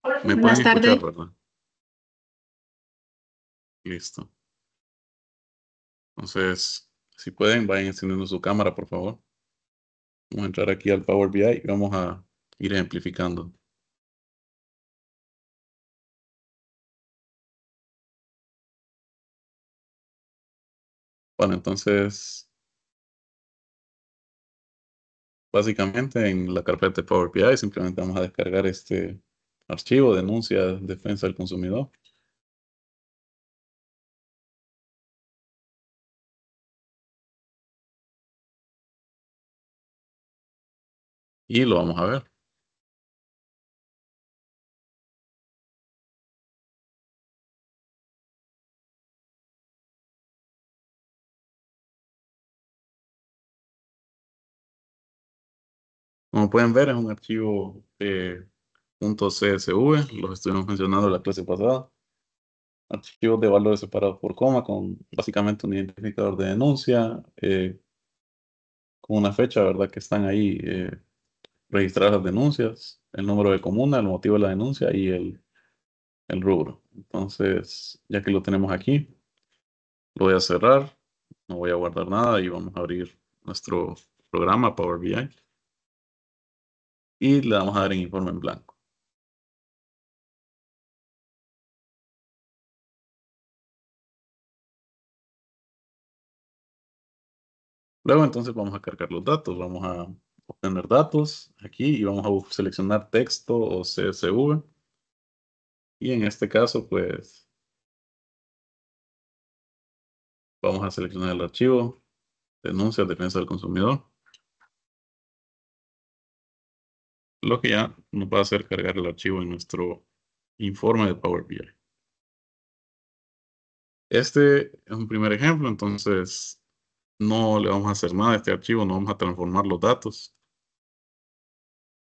Me pueden Buenas escuchar, tardes. ¿verdad? Listo. Entonces, si pueden, vayan encendiendo su cámara, por favor. Vamos a entrar aquí al Power BI y vamos a ir ejemplificando. Bueno, entonces, básicamente en la carpeta de Power BI simplemente vamos a descargar este archivo, denuncia, defensa del consumidor. Y lo vamos a ver. Como pueden ver, es un archivo .csv, los estuvimos mencionando en la clase pasada. Archivos de valores separados por coma, con básicamente un identificador de denuncia, con una fecha, ¿verdad? Que están ahí registradas las denuncias, el número de comuna, el motivo de la denuncia y el rubro. Entonces, ya que lo tenemos aquí, lo voy a cerrar, no voy a guardar nada y vamos a abrir nuestro programa Power BI y le vamos a dar en informe en blanco. Luego entonces vamos a cargar los datos, vamos a obtener datos aquí y vamos a seleccionar texto o CSV. Y en este caso, pues vamos a seleccionar el archivo, denuncia, defensa del consumidor, lo que ya nos va a hacer cargar el archivo en nuestro informe de Power BI. Este es un primer ejemplo, entonces no le vamos a hacer nada a este archivo, no vamos a transformar los datos.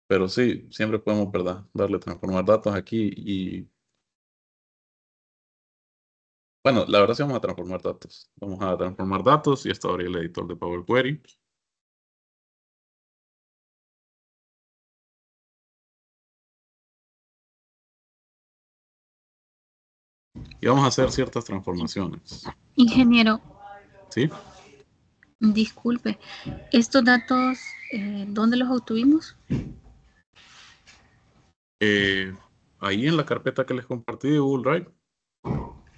Pero sí, siempre podemos, ¿verdad? Darle transformar datos aquí y, bueno, la verdad sí vamos a transformar datos. Vamos a transformar datos y esto abre el editor de Power Query. Y vamos a hacer ciertas transformaciones. Ingeniero, ¿Sí? disculpe, ¿estos datos dónde los obtuvimos? Eh, Ahí en la carpeta que les compartí de Google Drive.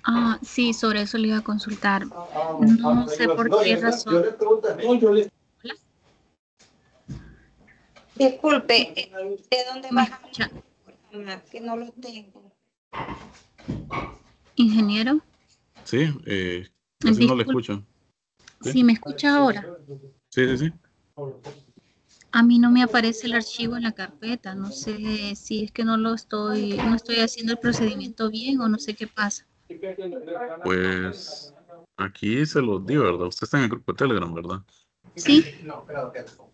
Ah, sí, sobre eso le iba a consultar. No sé por qué razón. Hola. Disculpe, ¿de dónde ¿Me baja escucha? que no lo tengo? Ingeniero, Sí, casi no le disculpe, escucho. ¿Sí? ¿sí me escucha ahora? Sí, sí, sí. A mí no me aparece el archivo en la carpeta. No sé si es que no estoy haciendo el procedimiento bien o no sé qué pasa. Pues aquí se los di, ¿verdad? Usted está en el grupo de Telegram, ¿verdad? Sí,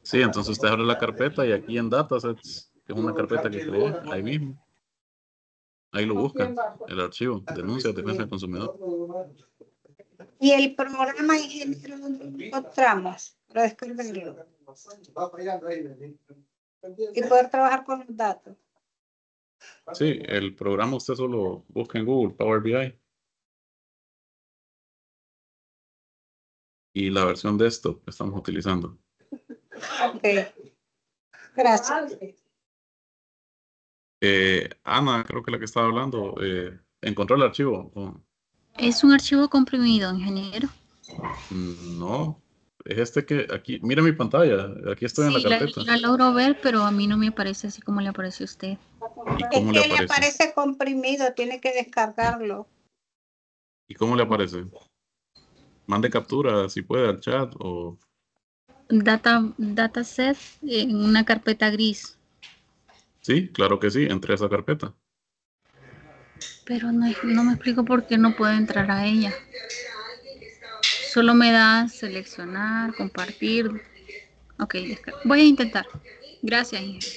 Sí, entonces usted abre la carpeta y aquí en Datasets, que es una carpeta que creé, ahí mismo, ahí lo busca, el archivo, denuncia, defensa del consumidor. Y el programa ingeniero donde lo encontramos para descargarlo y poder trabajar con los datos. Sí, el programa usted solo busca en Google, Power BI, y la versión desktop que estamos utilizando. Ok, gracias. Ana, creo que la que estaba hablando, encontró el archivo. es un archivo comprimido, ingeniero. No, es este que aquí, mira mi pantalla, aquí estoy en la Sí, carpeta. la logro ver, pero a mí no me aparece así como le aparece a usted. ¿Y Es cómo le que le aparece? aparece comprimido, tiene que descargarlo. ¿Y cómo le aparece? Mande captura si puede al chat o... Dataset en una carpeta gris. Sí, claro que sí, entre esa carpeta. Pero no me explico por qué no puedo entrar a ella. Solo me da seleccionar, compartir. Ok, voy a intentar. Gracias, ingeniero.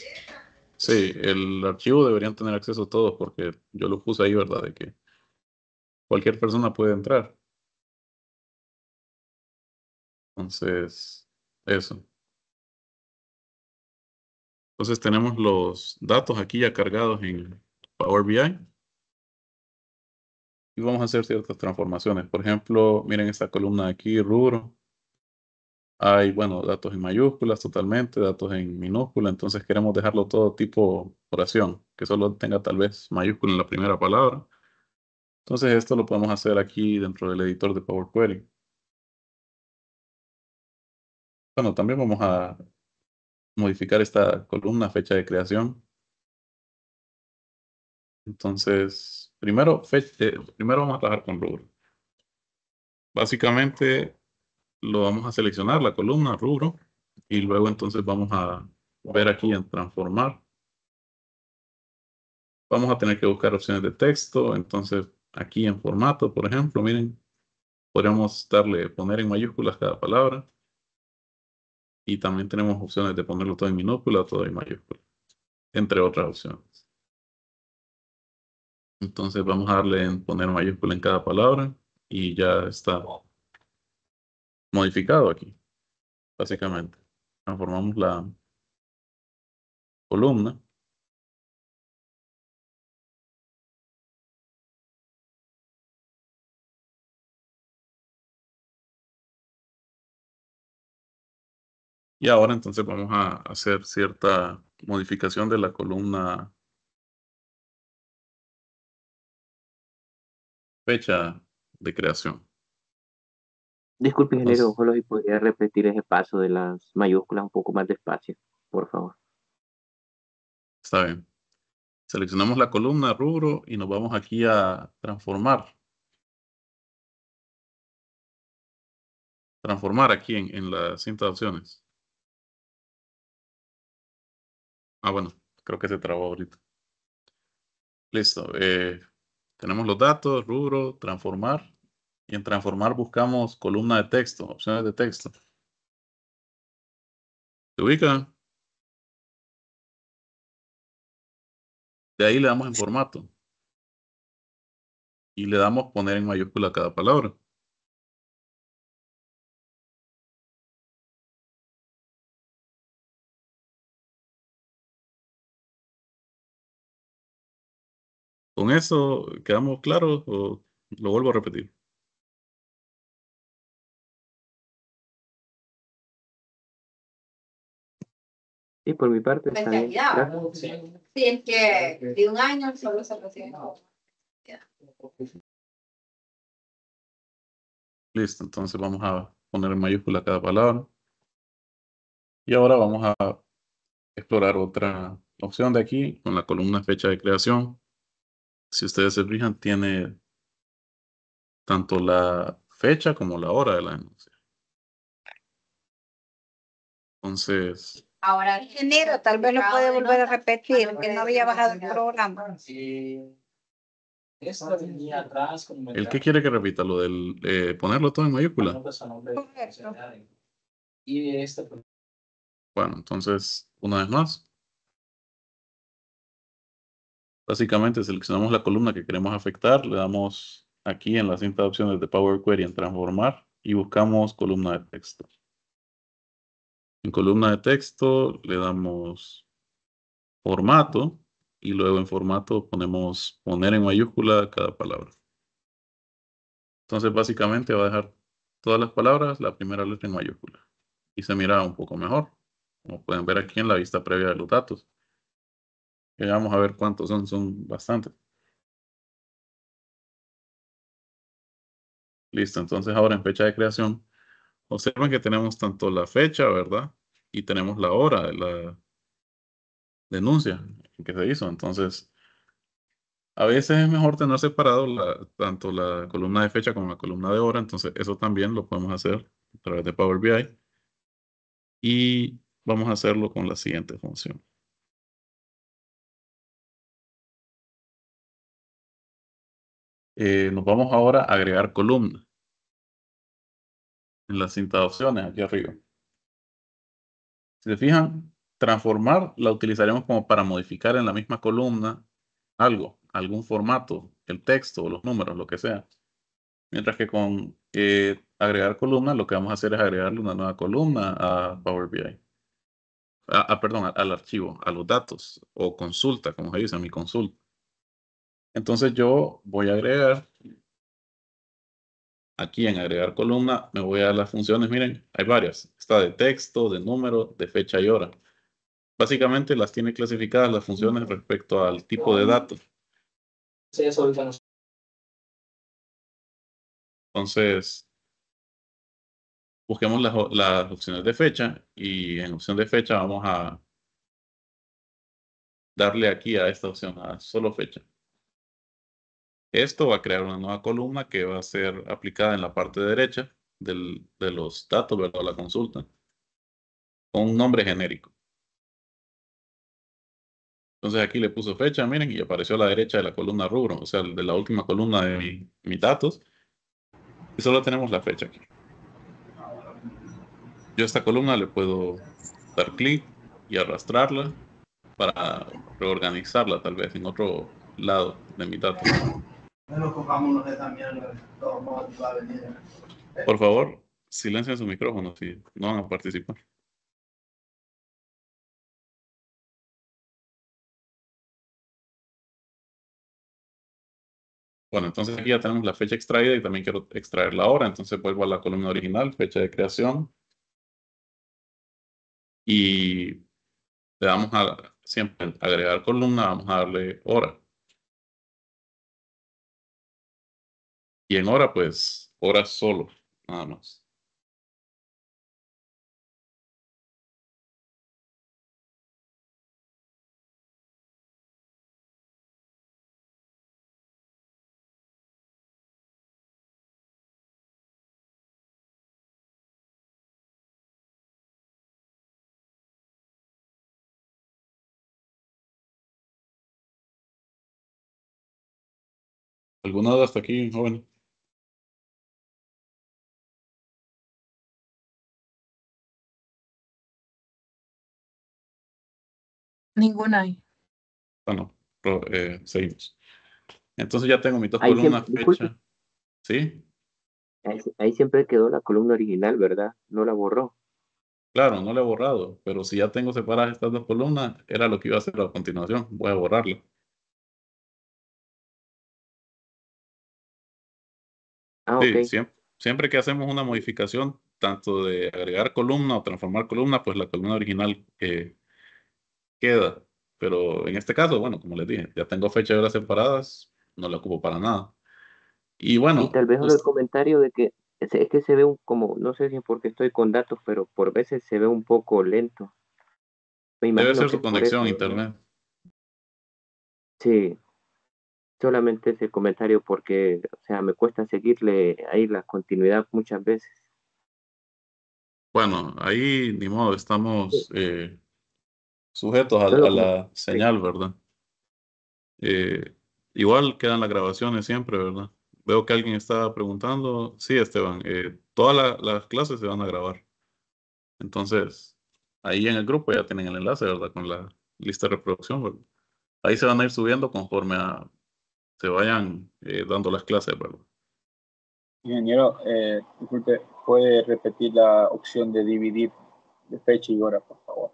Sí, el archivo deberían tener acceso a todos porque yo lo puse ahí, ¿verdad? De que cualquier persona puede entrar. Entonces, eso. Entonces tenemos los datos aquí ya cargados en Power BI. Y vamos a hacer ciertas transformaciones. Por ejemplo, miren esta columna de aquí, rubro. Hay, bueno, datos en mayúsculas totalmente, datos en minúscula. Entonces queremos dejarlo todo tipo oración, que solo tenga tal vez mayúscula en la primera palabra. Entonces esto lo podemos hacer aquí dentro del editor de Power Query. Bueno, también vamos a modificar esta columna fecha de creación. Entonces, primero vamos a trabajar con rubro. Básicamente lo vamos a seleccionar, la columna, rubro, y luego entonces vamos a ver aquí en transformar. Vamos a tener que buscar opciones de texto. Entonces, aquí en formato, por ejemplo, miren, podríamos poner en mayúsculas cada palabra. Y también tenemos opciones de ponerlo todo en minúscula o todo en mayúscula, entre otras opciones. Entonces vamos a darle en poner mayúscula en cada palabra y ya está modificado aquí, básicamente. Transformamos la columna. Y ahora entonces vamos a hacer cierta modificación de la columna fecha de creación. Disculpe, ingeniero, Entonces, solo si podría repetir ese paso de las mayúsculas un poco más despacio, por favor. está bien. Seleccionamos la columna rubro y nos vamos aquí a transformar. Transformar aquí en la cinta de opciones. Ah, bueno, creo que se trabó ahorita. Listo. Tenemos los datos, rubro, transformar. Y en transformar buscamos columna de texto, opciones de texto. ¿Se ubica? De ahí le damos en formato. Y le damos poner en mayúscula cada palabra. ¿Con eso quedamos claros o lo vuelvo a repetir? Y por mi parte está bien. Gracias. Sí, es que de un año solo se recibe. Listo, entonces vamos a poner en mayúscula cada palabra. Y ahora vamos a explorar otra opción de aquí con la columna fecha de creación. Si ustedes se fijan, tiene tanto la fecha como la hora de la denuncia. Entonces, Ahora, ingeniero, tal vez lo puede volver a repetir, que no había bajado el programa. Esta venía atrás como ¿el qué quiere que repita? Lo del ponerlo todo en mayúscula. Correcto. Y esta Bueno, entonces, una vez más. Básicamente seleccionamos la columna que queremos afectar, le damos aquí en la cinta de opciones de Power Query en transformar y buscamos columna de texto. En columna de texto le damos formato y luego en formato ponemos poner en mayúscula cada palabra. Entonces básicamente va a dejar todas las palabras, la primera letra en mayúscula y se mira un poco mejor, como pueden ver aquí en la vista previa de los datos. Y vamos a ver cuántos son bastantes. Listo, entonces ahora en fecha de creación, observen que tenemos tanto la fecha, ¿verdad? Y tenemos la hora de la denuncia que se hizo. Entonces, a veces es mejor tener separado tanto la columna de fecha como la columna de hora. Entonces, eso también lo podemos hacer a través de Power BI. Y vamos a hacerlo con la siguiente función. Nos vamos ahora a agregar columna en la cinta de opciones aquí arriba. Si se fijan, transformar la utilizaremos como para modificar en la misma columna algo, algún formato, el texto o los números, lo que sea. Mientras que con agregar columna, lo que vamos a hacer es agregarle una nueva columna a Power BI. Perdón, al archivo, a los datos o consulta, como se dice, mi consulta. Entonces yo voy a agregar, aquí en agregar columna, me voy a las funciones, miren, hay varias. Está de texto, de número, de fecha y hora. Básicamente las tiene clasificadas las funciones respecto al tipo de datos. Sí, eso ahorita no. Entonces, busquemos las opciones de fecha y en opción de fecha vamos a darle aquí a esta opción, a solo fecha. Esto va a crear una nueva columna que va a ser aplicada en la parte derecha de los datos, ¿verdad? La consulta, con un nombre genérico. Entonces aquí le puso fecha, miren, y apareció a la derecha de la columna rubro, o sea, de la última columna de mis datos. Y solo tenemos la fecha aquí. Yo a esta columna le puedo dar clic y arrastrarla para reorganizarla tal vez en otro lado de mis datos. Por favor, silencien su micrófono si no van a participar. Bueno, entonces aquí ya tenemos la fecha extraída y también quiero extraer la hora. Entonces vuelvo a la columna original, fecha de creación. Y le damos a siempre agregar columna, vamos a darle hora. Y en hora, pues, horas solo, nada más. ¿Alguna duda hasta aquí, joven? Ninguna hay. Bueno, seguimos. Entonces ya tengo mis dos Ahí siempre, columnas, disculpe, fecha. ¿Sí? ahí siempre quedó la columna original, ¿verdad? No la borró. Claro, no la he borrado, pero si ya tengo separadas estas dos columnas, era lo que iba a hacer a continuación. Voy a borrarla. Ah, ok. Sí, siempre que hacemos una modificación, tanto de agregar columna o transformar columna, pues la columna original queda. Pero en este caso, bueno, como les dije, ya tengo fecha y horas separadas, no la ocupo para nada. Y Y bueno, tal vez el comentario de que es que se ve como, no sé si es porque estoy con datos, pero por veces se ve un poco lento. Me debe imagino ser que su es por conexión a eso, ¿verdad? internet. Sí, solamente ese comentario porque, o sea, me cuesta seguirle ahí la continuidad muchas veces. Bueno, ahí ni modo, Sí, estamos sujetos solo a como, la señal, ¿verdad? Eh, igual quedan las grabaciones siempre, ¿verdad? Veo que alguien está preguntando. Sí, Esteban, todas las clases se van a grabar. Entonces, ahí en el grupo ya tienen el enlace, ¿verdad? Con la lista de reproducción, ¿verdad? Ahí se van a ir subiendo conforme se vayan dando las clases, ¿verdad? Ingeniero, disculpe, ¿puede repetir la opción de dividir de fecha y hora, por favor?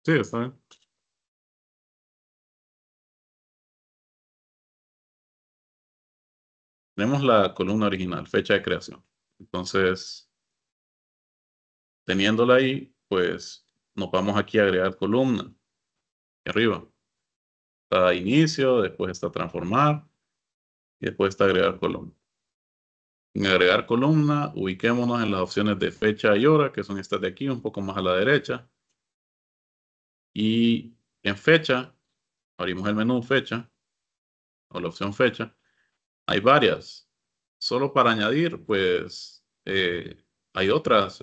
Sí, está bien. Tenemos la columna original, fecha de creación. Entonces, teniéndola ahí, pues nos vamos aquí a agregar columna, aquí arriba. Está inicio, después está transformar y después está agregar columna. En agregar columna, ubiquémonos en las opciones de fecha y hora, que son estas de aquí, un poco más a la derecha. Y en fecha, abrimos el menú fecha o la opción fecha. Hay varias. Solo para añadir, pues hay otras.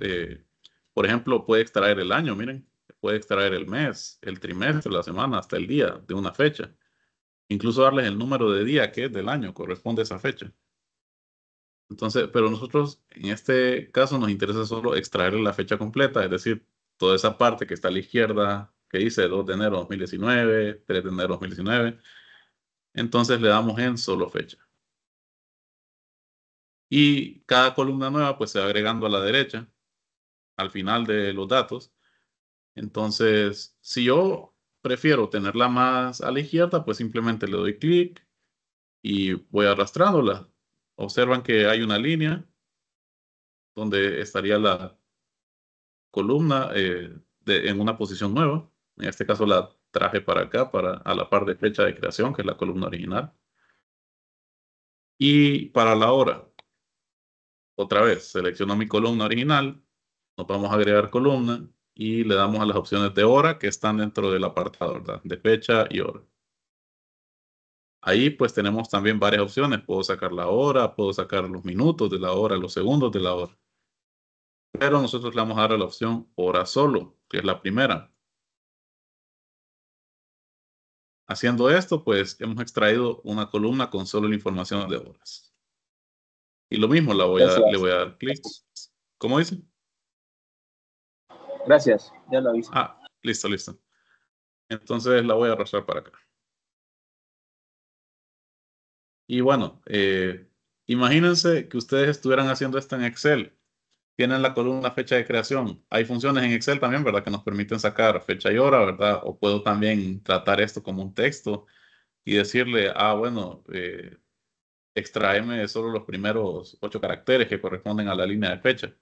Por ejemplo, puede extraer el año, miren. Puede extraer el mes, el trimestre, la semana, hasta el día de una fecha. Incluso darles el número de día que es del año, corresponde a esa fecha. Entonces, pero nosotros en este caso nos interesa solo extraer la fecha completa, es decir, toda esa parte que está a la izquierda, que dice 2 de enero de 2019, 3 de enero de 2019. Entonces le damos en solo fecha. Y cada columna nueva pues se va agregando a la derecha, al final de los datos. Entonces, si yo prefiero tenerla más a la izquierda, pues simplemente le doy clic y voy arrastrándola. Observan que hay una línea donde estaría la columna en una posición nueva. En este caso la traje para acá, a la par de fecha de creación, que es la columna original. Y para la hora, otra vez, selecciono mi columna original, nos vamos a agregar columna y le damos a las opciones de hora que están dentro del apartado, ¿verdad? De fecha y hora. Ahí pues tenemos también varias opciones. Puedo sacar la hora, puedo sacar los minutos de la hora, los segundos de la hora. Pero nosotros le vamos a dar a la opción hora solo, que es la primera. Haciendo esto, pues hemos extraído una columna con solo la información de horas. Y lo mismo, le voy Gracias. a dar clic. ¿Cómo dice? Gracias, ya lo aviso. Ah, listo. Entonces la voy a arrastrar para acá. Y bueno, imagínense que ustedes estuvieran haciendo esto en Excel. Tienen la columna fecha de creación. Hay funciones en Excel también, ¿verdad? Que nos permiten sacar fecha y hora, ¿verdad? O puedo también tratar esto como un texto y decirle, bueno, extráeme solo los primeros 8 caracteres que corresponden a la línea de fecha.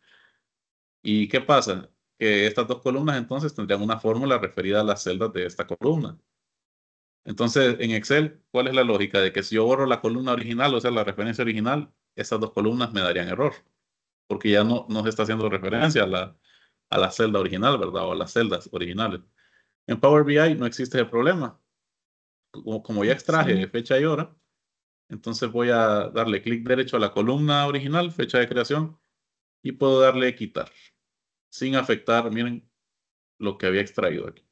¿Y qué pasa? Que estas dos columnas entonces tendrían una fórmula referida a las celdas de esta columna. Entonces, en Excel, ¿cuál es la lógica? De que si yo borro la columna original, o sea, la referencia original, estas dos columnas me darían error, porque ya no se está haciendo referencia a la celda original, ¿verdad? O a las celdas originales. En Power BI no existe el problema. Como ya extraje Sí. fecha y hora, entonces voy a darle clic derecho a la columna original, fecha de creación, y puedo darle quitar, sin afectar, miren, lo que había extraído aquí.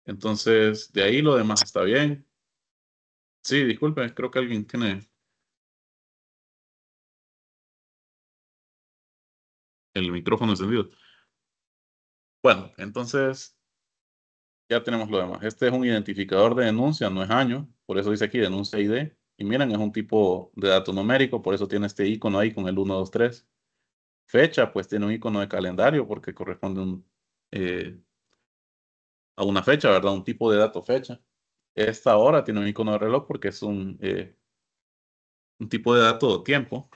Entonces, de ahí lo demás está bien. Sí, disculpe, creo que alguien tiene el micrófono encendido. Bueno, entonces ya tenemos lo demás. Este es un identificador de denuncia, no es año, por eso dice aquí denuncia ID. Y miren, es un tipo de dato numérico, por eso tiene este icono ahí con el 1, 2, 3. Fecha, pues tiene un icono de calendario porque corresponde a una fecha, ¿verdad? Un tipo de dato fecha. Esta hora tiene un icono de reloj porque es un tipo de dato tiempo.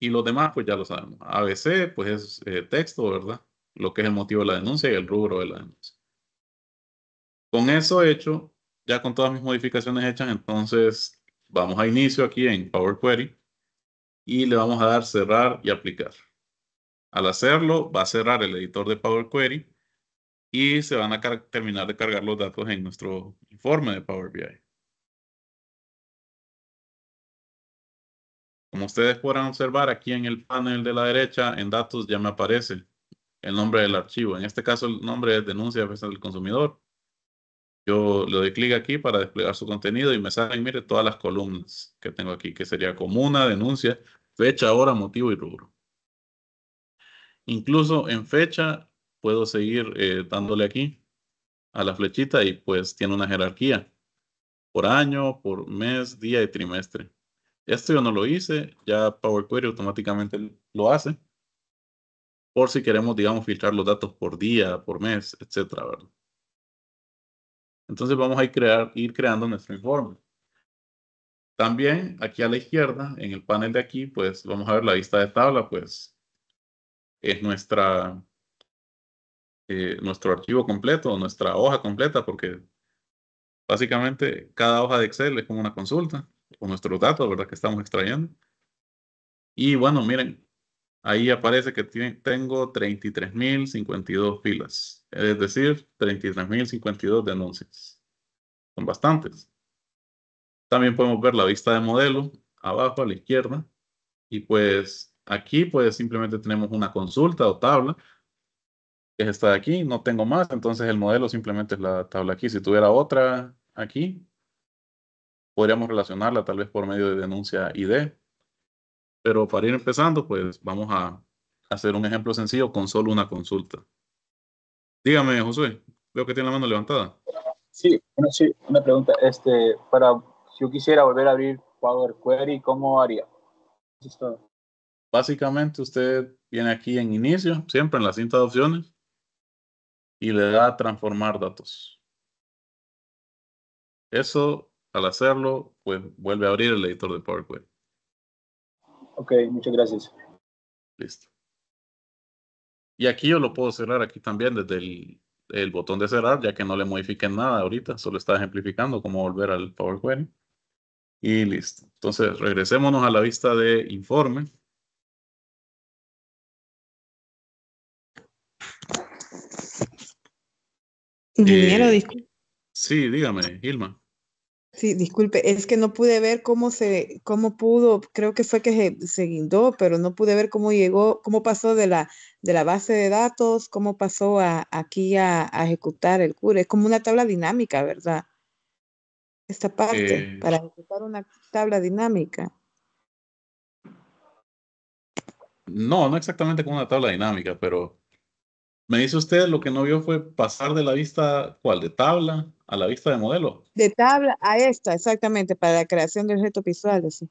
Y los demás, pues ya lo sabemos. ABC, pues es texto, ¿verdad? Lo que es el motivo de la denuncia y el rubro de la denuncia. Con eso hecho, ya con todas mis modificaciones hechas, entonces vamos a inicio aquí en Power Query y le vamos a dar cerrar y aplicar. Al hacerlo, va a cerrar el editor de Power Query y se van a terminar de cargar los datos en nuestro informe de Power BI. Como ustedes podrán observar, aquí en el panel de la derecha, en datos, ya me aparece el nombre del archivo. En este caso, el nombre es denuncia de defensa del consumidor. Yo le doy clic aquí para desplegar su contenido y me salen, mire, todas las columnas que tengo aquí, que sería comuna, denuncia, fecha, hora, motivo y rubro. Incluso en fecha puedo seguir dándole aquí a la flechita y pues tiene una jerarquía por año, por mes, día y trimestre. Esto yo no lo hice, ya Power Query automáticamente lo hace. Por si queremos, digamos, filtrar los datos por día, por mes, etcétera, ¿verdad? Entonces vamos a ir creando nuestro informe. También aquí a la izquierda, en el panel de aquí, pues vamos a ver la vista de tabla, pues es nuestro archivo completo, nuestra hoja completa, porque básicamente cada hoja de Excel es como una consulta con nuestros datos, ¿verdad? Que estamos extrayendo. Y bueno, miren, ahí aparece que tengo 33.052 filas, es decir, 33.052 denuncias. Son bastantes. También podemos ver la vista de modelo abajo a la izquierda. Y pues aquí pues simplemente tenemos una consulta o tabla, que es esta de aquí, no tengo más, entonces el modelo simplemente es la tabla aquí. Si tuviera otra aquí, podríamos relacionarla tal vez por medio de denuncia ID. Pero para ir empezando, pues vamos a hacer un ejemplo sencillo con solo una consulta. Dígame, Josué, veo que tiene la mano levantada. Sí, una pregunta. Si yo quisiera volver a abrir Power Query, ¿cómo haría? Eso es todo. Básicamente usted viene aquí en inicio, siempre en la cinta de opciones, y le da a transformar datos. Eso, al hacerlo, pues vuelve a abrir el editor de PowerPoint. Ok, muchas gracias. Listo. Y aquí yo lo puedo cerrar aquí también desde el botón de cerrar, ya que no le modifiquen nada ahorita, solo está ejemplificando cómo volver al PowerPoint. Y listo. Entonces, regresémonos a la vista de informe. Ingeniero, Eh, disculpe, sí, dígame, Gilma. sí, disculpe, es que no pude ver cómo pudo, creo que fue que se guindó, pero no pude ver cómo llegó, cómo pasó de la base de datos, cómo pasó aquí a ejecutar el CURE. Es como una tabla dinámica, ¿verdad? Esta parte, Eh, para ejecutar una tabla dinámica. no exactamente como una tabla dinámica, pero me dice usted lo que no vio fue pasar de la vista, ¿cuál? De tabla a la vista de modelo. De tabla a esta, exactamente, para la creación de objetos visuales, sí.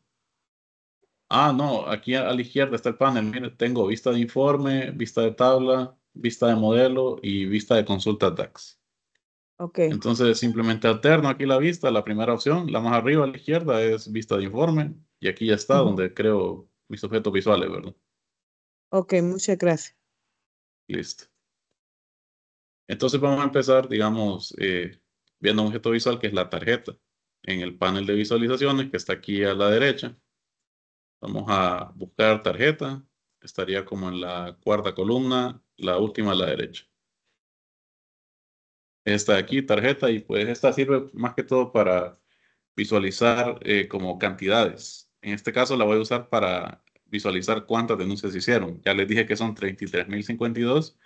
Ah, no, aquí a la izquierda está el panel. Mire, tengo vista de informe, vista de tabla, vista de modelo y vista de consulta DAX. Ok, Entonces simplemente alterno aquí la vista. La primera opción, la más arriba a la izquierda, es vista de informe. Y aquí ya está ujú, donde creo mis objetos visuales, ¿verdad? ok, muchas gracias. Listo. Entonces vamos a empezar, digamos, viendo un objeto visual que es la tarjeta. En el panel de visualizaciones que está aquí a la derecha, vamos a buscar tarjeta. Estaría como en la cuarta columna, la última a la derecha. Esta de aquí, tarjeta, y pues esta sirve más que todo para visualizar como cantidades. En este caso la voy a usar para visualizar cuántas denuncias se hicieron. Ya les dije que son 33.052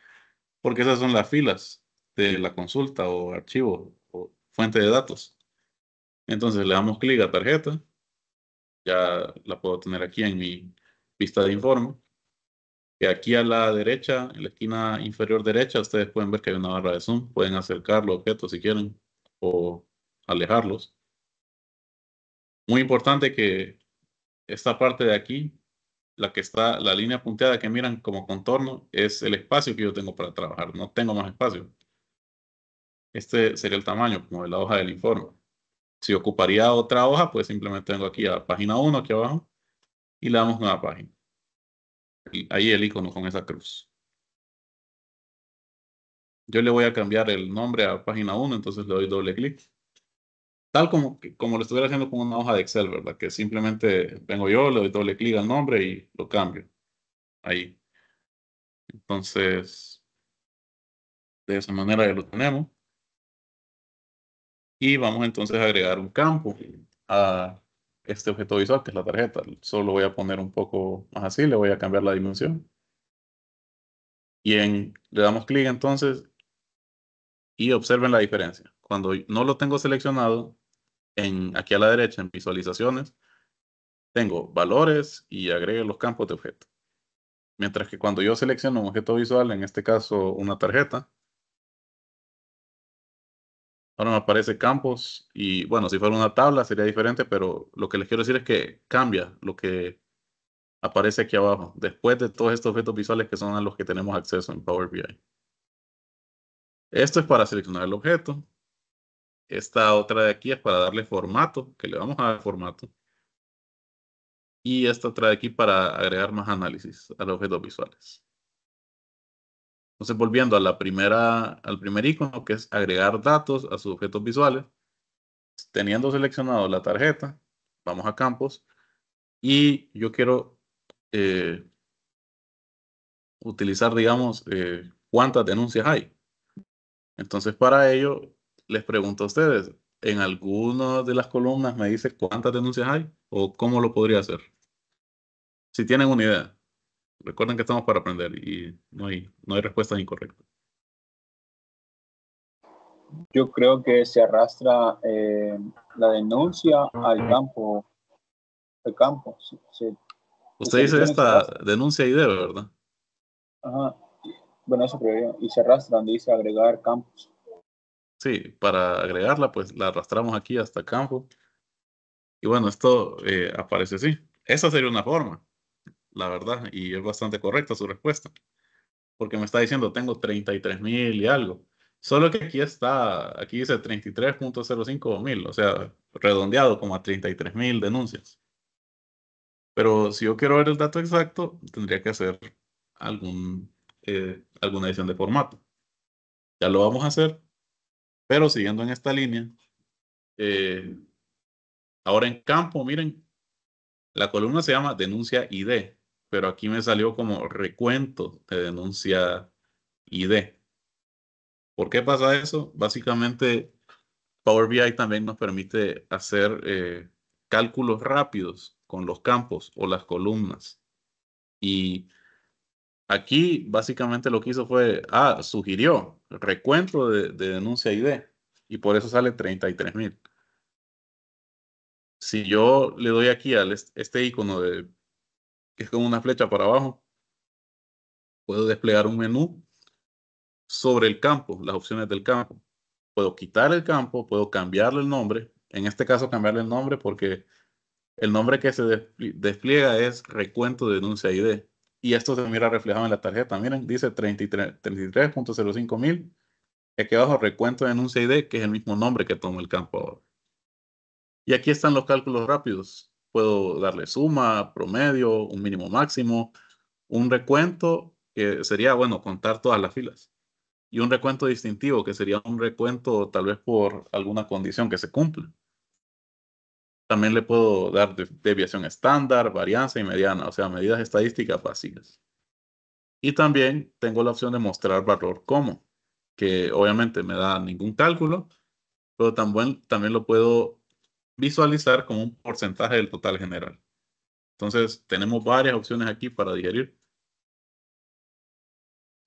porque esas son las filas de la consulta o archivo o fuente de datos. Entonces le damos clic a tarjeta. Ya la puedo tener aquí en mi vista de informe. Y aquí a la derecha, en la esquina inferior derecha, ustedes pueden ver que hay una barra de zoom. Pueden acercar los objetos si quieren o alejarlos. Muy importante que esta parte de aquí, la que está, la línea punteada que miran como contorno, es el espacio que yo tengo para trabajar. No tengo más espacio. Este sería el tamaño como de la hoja del informe. Si ocuparía otra hoja, pues simplemente vengo aquí a página 1, aquí abajo, y le damos nueva página. Y ahí el icono con esa cruz. Yo le voy a cambiar el nombre a página 1, entonces le doy doble clic. Tal como lo estuviera haciendo con una hoja de Excel, ¿verdad? Que simplemente vengo yo, le doy doble clic al nombre y lo cambio. Ahí. Entonces, de esa manera ya lo tenemos. Y vamos entonces a agregar un campo a este objeto visual, que es la tarjeta. Solo voy a poner un poco más así, le voy a cambiar la dimensión. Le damos clic entonces y observen la diferencia. Cuando no lo tengo seleccionado, aquí a la derecha en visualizaciones, tengo valores y agregue los campos de objeto. Mientras que cuando yo selecciono un objeto visual, en este caso una tarjeta, ahora me aparece campos y bueno, si fuera una tabla sería diferente, pero lo que les quiero decir es que cambia lo que aparece aquí abajo, después de todos estos objetos visuales que son a los que tenemos acceso en Power BI. Esto es para seleccionar el objeto. Esta otra de aquí es para darle formato, que le vamos a dar formato. Y esta otra de aquí para agregar más análisis a los objetos visuales. Entonces, volviendo a al primer icono, que es agregar datos a sus objetos visuales. Teniendo seleccionado la tarjeta, vamos a campos. Y yo quiero utilizar, digamos, cuántas denuncias hay. Entonces, para ello, les pregunto a ustedes, ¿en alguna de las columnas me dice cuántas denuncias hay? ¿O cómo lo podría hacer? Si tienen una idea. Recuerden que estamos para aprender y no hay respuestas incorrectas. Yo creo que se arrastra la denuncia al campo. El campo. Se Usted dice selecciona y se esta arrastra. denuncia ID, ¿verdad? Ajá. Bueno, eso creo yo. Y se arrastra donde dice agregar campos. Sí, para agregarla, pues la arrastramos aquí hasta campo. Y bueno, esto aparece así. Esa sería una forma, la verdad, y es bastante correcta su respuesta. Porque me está diciendo, tengo 33.000 y algo. Solo que aquí dice 33.05 mil, o sea, redondeado como a 33.000 denuncias. Pero si yo quiero ver el dato exacto, tendría que hacer alguna edición de formato. Ya lo vamos a hacer, pero siguiendo en esta línea, ahora en campo, miren, la columna se llama denuncia ID, pero aquí me salió como recuento de denuncia ID. ¿Por qué pasa eso? Básicamente, Power BI también nos permite hacer cálculos rápidos con los campos o las columnas. Y aquí básicamente lo que hizo fue, sugirió recuento de denuncia ID y por eso sale 33.000. Si yo le doy aquí a este icono que es como una flecha para abajo, puedo desplegar un menú sobre el campo, las opciones del campo. Puedo quitar el campo, puedo cambiarle el nombre. En este caso cambiarle el nombre porque el nombre que se despliega es recuento de denuncia ID. Y esto se mira reflejado en la tarjeta. Miren, dice 33.05 mil. Aquí abajo recuento de denuncia ID, que es el mismo nombre que toma el campo ahora. Y aquí están los cálculos rápidos. Puedo darle suma, promedio, un mínimo máximo, un recuento que sería, bueno, contar todas las filas. Y un recuento distintivo, que sería un recuento tal vez por alguna condición que se cumple. También le puedo dar desviación estándar, varianza y mediana, o sea, medidas estadísticas básicas. Y también tengo la opción de mostrar valor como, que obviamente me da ningún cálculo, pero también lo puedo visualizar como un porcentaje del total general. Entonces, tenemos varias opciones aquí para digerir,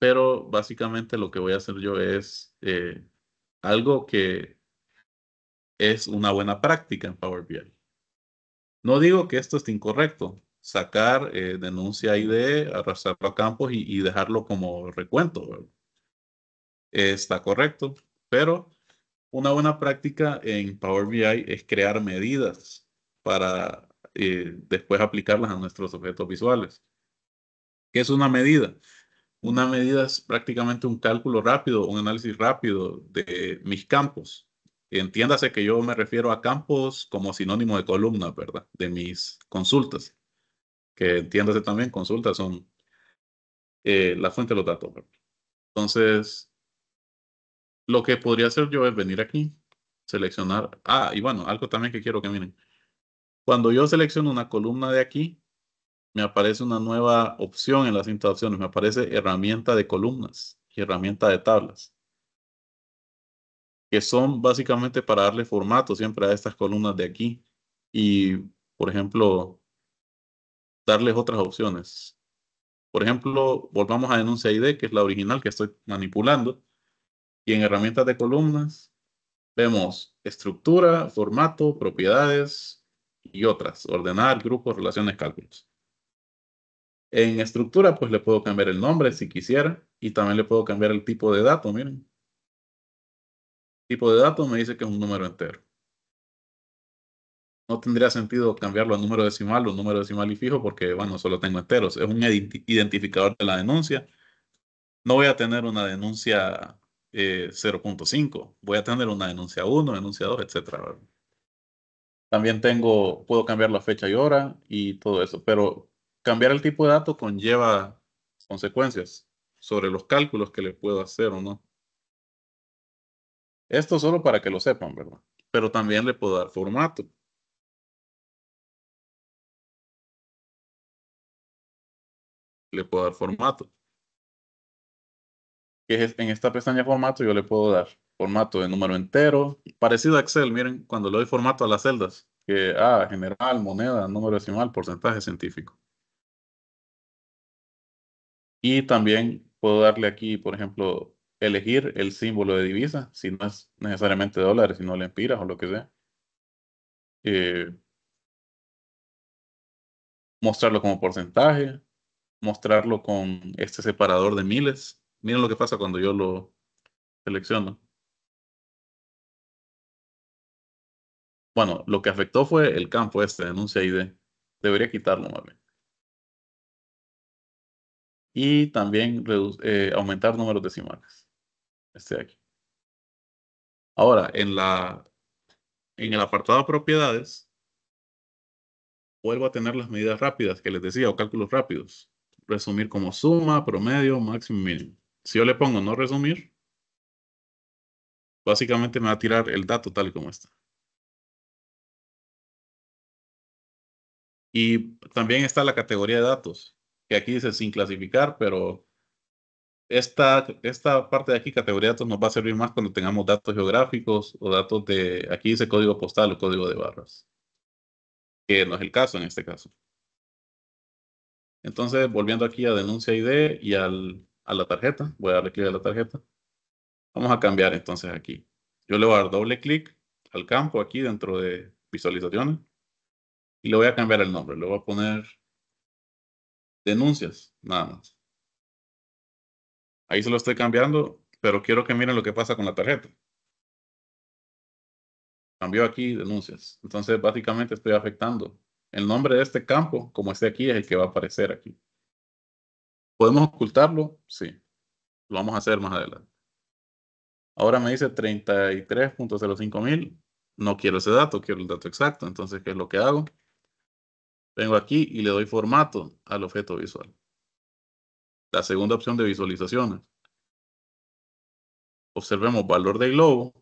pero básicamente lo que voy a hacer yo es algo que es una buena práctica en Power BI. No digo que esto esté incorrecto. Sacar denuncia ID, arrastrarlo a campos y dejarlo como recuento, ¿verdad? Está correcto, pero una buena práctica en Power BI es crear medidas para después aplicarlas a nuestros objetos visuales. ¿Qué es una medida? Una medida es prácticamente un cálculo rápido, un análisis rápido de mis campos. Entiéndase que yo me refiero a campos como sinónimo de columna, ¿verdad? De mis consultas. Que entiéndase también, consultas son la fuente de los datos, ¿verdad? Entonces, lo que podría hacer yo es venir aquí, seleccionar. Y bueno, algo también que quiero que miren. Cuando yo selecciono una columna de aquí, me aparece una nueva opción en las cinta de opciones. Me aparece herramienta de columnas y herramienta de tablas, que son básicamente para darle formato siempre a estas columnas de aquí. Y, por ejemplo, darles otras opciones. Por ejemplo, volvamos a denuncia ID, que es la original que estoy manipulando. Y en herramientas de columnas vemos estructura, formato, propiedades y otras. Ordenar, grupos, relaciones, cálculos. En estructura, pues le puedo cambiar el nombre si quisiera. Y también le puedo cambiar el tipo de dato. Miren. Tipo de dato me dice que es un número entero. No tendría sentido cambiarlo a número decimal o número decimal y fijo porque, bueno, solo tengo enteros. Es un identificador de la denuncia. No voy a tener una denuncia 0.5. Voy a tener una denuncia 1, denuncia 2, etcétera, ¿verdad? También puedo cambiar la fecha y hora y todo eso, pero cambiar el tipo de dato conlleva consecuencias sobre los cálculos que le puedo hacer o no. Esto solo para que lo sepan, ¿verdad? Pero también le puedo dar formato. Le puedo dar formato. En esta pestaña formato yo le puedo dar formato de número entero, parecido a Excel. Miren, cuando le doy formato a las celdas, que general, moneda, número decimal, porcentaje científico. Y también puedo darle aquí, por ejemplo, elegir el símbolo de divisa, si no es necesariamente dólares, sino lempiras o lo que sea. Eh, Mostrarlo como porcentaje, mostrarlo con este separador de miles. Miren lo que pasa cuando yo lo selecciono. Bueno, lo que afectó fue el campo denuncia ID. Debería quitarlo más bien. Y también aumentar números decimales. Este de aquí. Ahora, en el apartado propiedades, vuelvo a tener las medidas rápidas que les decía, o cálculos rápidos. Resumir como suma, promedio, máximo, mínimo. Si yo le pongo no resumir, básicamente me va a tirar el dato tal y como está. Y también está la categoría de datos, que aquí dice sin clasificar, pero esta parte de aquí, categoría de datos, nos va a servir más cuando tengamos datos geográficos o datos de, aquí dice código postal o código de barras, que no es el caso en este caso. Entonces, volviendo aquí a denuncia ID y a la tarjeta, voy a darle clic a la tarjeta. Vamos a cambiar entonces aquí. Yo le voy a dar doble clic al campo aquí dentro de visualizaciones y le voy a cambiar el nombre. Le voy a poner denuncias, nada más. Ahí se lo estoy cambiando, pero quiero que miren lo que pasa con la tarjeta. Cambió aquí denuncias. Entonces, básicamente estoy afectando. El nombre de este campo, como esté aquí, es el que va a aparecer aquí. ¿Podemos ocultarlo? Sí. Lo vamos a hacer más adelante. Ahora me dice 33.05.000. No quiero ese dato, quiero el dato exacto. Entonces, ¿qué es lo que hago? Vengo aquí y le doy formato al objeto visual. La segunda opción de visualizaciones. Observemos valor de globo.